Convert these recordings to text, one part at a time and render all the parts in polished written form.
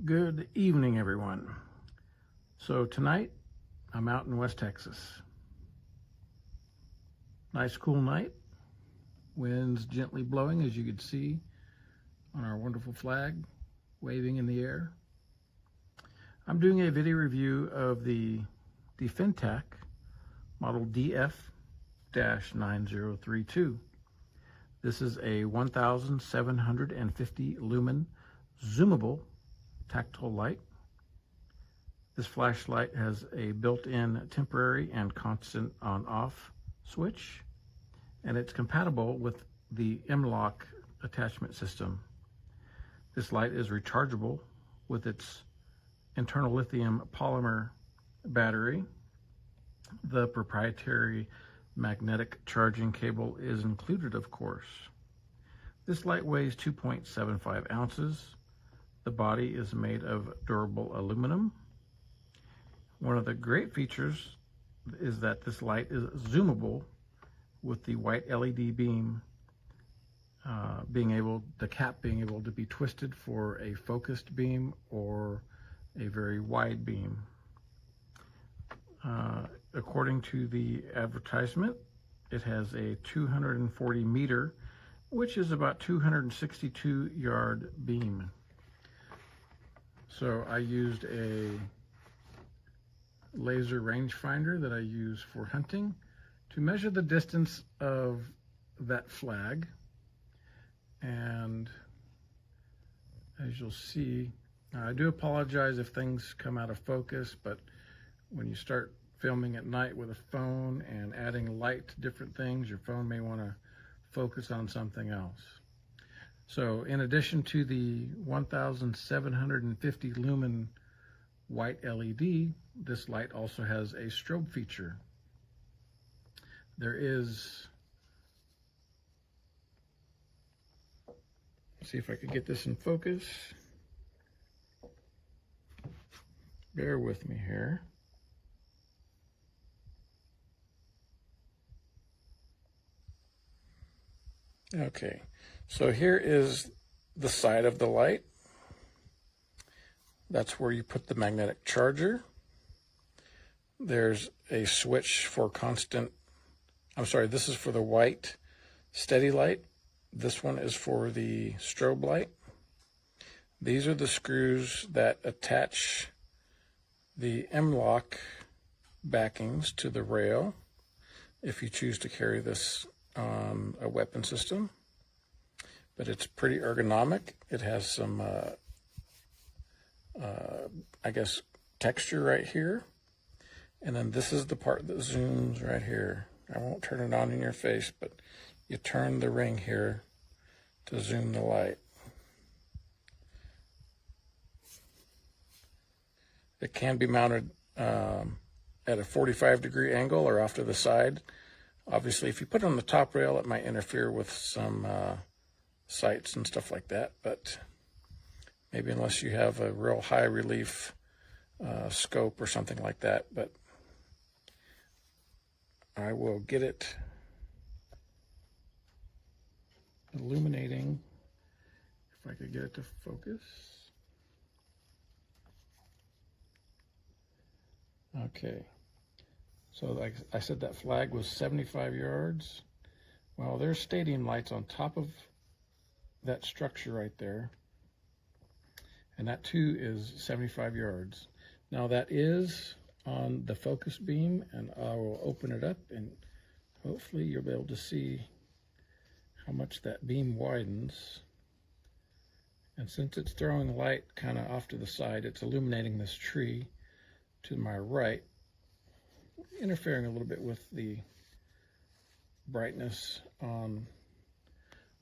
Good evening, everyone. So tonight, I'm out in West Texas. Nice cool night. Winds gently blowing, as you can see on our wonderful flag waving in the air. I'm doing a video review of the DEFENTAC model DF-9032. This is a 1,750 lumen zoomable tactile light. This flashlight has a built-in temporary and constant on-off switch, and it's compatible with the M-LOK attachment system. This light is rechargeable with its internal lithium polymer battery. The proprietary magnetic charging cable is included, of course. This light weighs 2.75 ounces. The body is made of durable aluminum. One of the great features is that this light is zoomable, with the white LED beam the cap being able to be twisted for a focused beam or a very wide beam. According to the advertisement, it has a 240 meter, which is about 262 yard beam. So I used a laser rangefinder that I use for hunting to measure the distance of that flag. And as you'll see, I do apologize if things come out of focus, but when you start filming at night with a phone and adding light to different things, your phone may want to focus on something else. So in addition to the 1,750 lumen white LED, this light also has a strobe feature. There is, let's see if I could get this in focus. Bear with me here. Okay, so here is the side of the light. That's where you put the magnetic charger. There's a switch for this is for the white steady light. This one is for the strobe light. These are the screws that attach the M-LOK backings to the rail if you choose to carry this on a weapon system. But it's pretty ergonomic. It has some I guess texture right here, and then this is the part that zooms right here. I won't turn it on in your face, but you turn the ring here to zoom the light. It can be mounted at a 45-degree angle or off to the side. Obviously, if you put it on the top rail, it might interfere with some sights and stuff like that, but maybe unless you have a real high relief scope or something like that. But I will get it illuminating, if I could get it to focus. Okay, so like I said, that flag was 75 yards. Well, there's stadium lights on top of that structure right there, and that too is 75 yards. Now that is on the focus beam, and I will open it up and hopefully you'll be able to see how much that beam widens. And since it's throwing light kind of off to the side, it's illuminating this tree to my right, interfering a little bit with the brightness on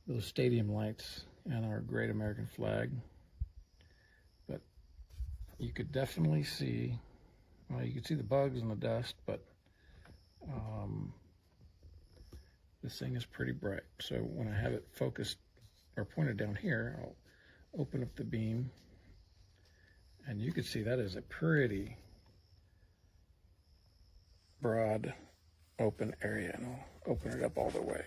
those stadium lights and our great American flag. But you could definitely see, well, you can see the bugs and the dust, but this thing is pretty bright. So when I have it focused or pointed down here, I'll open up the beam, and you can see that is a pretty broad open area, and I'll open it up all the way.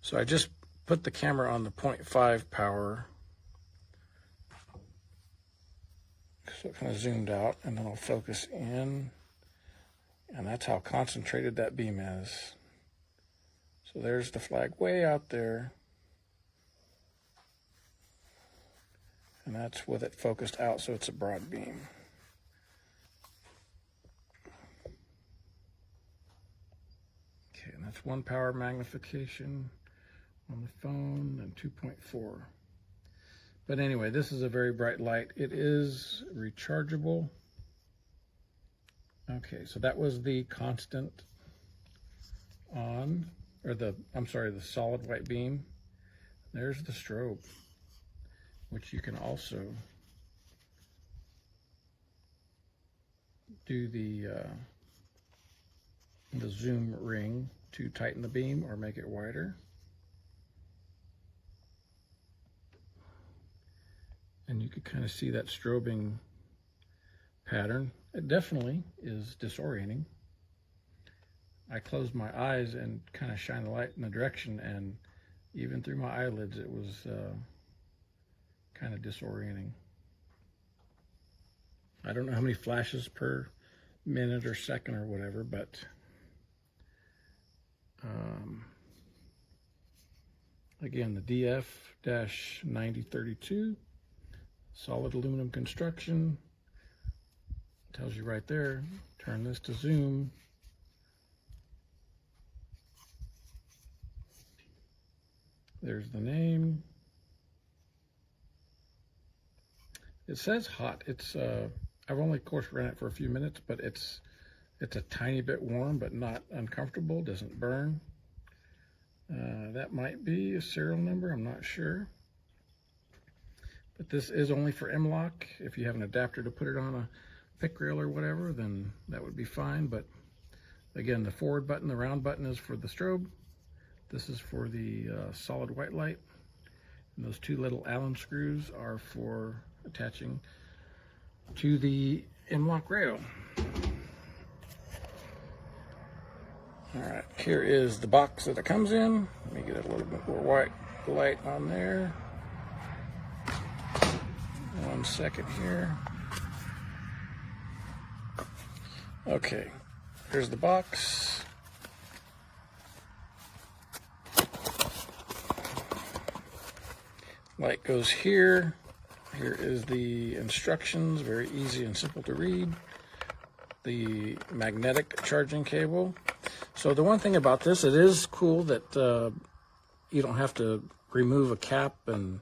So I just put the camera on the 0.5 power So it kind of zoomed out, and then I'll focus in, and that's how concentrated that beam is. So there's the flag way out there, and that's with it focused out, so it's a broad beam. Okay, and that's 1 power magnification on the phone and 2.4. But anyway, this is a very bright light. It is rechargeable. Okay, so that was the constant on, or the solid white beam. There's the strobe, which you can also do the zoom ring to tighten the beam or make it wider. And you could kind of see that strobing pattern. It definitely is disorienting. I closed my eyes and kind of shine the light in the direction, and even through my eyelids, it was kind of disorienting. I don't know how many flashes per minute or second or whatever, but again, the DF-9032. Solid aluminum construction, tells you right there. Turn this to zoom. There's the name. It says hot. It's I've only of course ran it for a few minutes, but it's a tiny bit warm, but not uncomfortable. Doesn't burn. That might be a serial number, I'm not sure. But this is only for M-LOK. If you have an adapter to put it on a pick rail or whatever, then that would be fine. But again, the forward button, the round button, is for the strobe. This is for the solid white light. And those 2 little Allen screws are for attaching to the M-LOK rail. All right, here is the box that it comes in. Let me get a little bit more white light on there. 1 second here. Okay, here's the box. Light goes here. Here is the instructions, very easy and simple to read. The magnetic charging cable. So the one thing about this, it is cool that you don't have to remove a cap and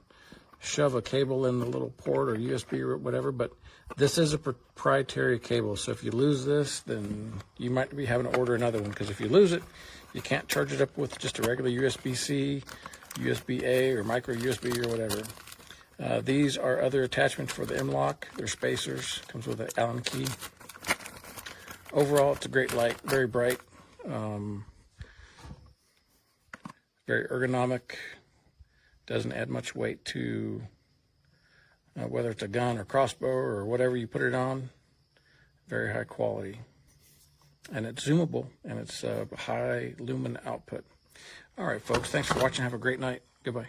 shove a cable in the little port or USB or whatever, but this is a proprietary cable. So if you lose this, then you might be having to order another one, because if you lose it, you can't charge it up with just a regular USB-C, USB-A, or micro USB or whatever. These are other attachments for the M-LOK. They're spacers, comes with an Allen key. Overall, it's a great light, very bright, very ergonomic. Doesn't add much weight to whether it's a gun or crossbow or whatever you put it on. Very high quality. And it's zoomable, and it's high lumen output. All right, folks, thanks for watching. Have a great night. Goodbye.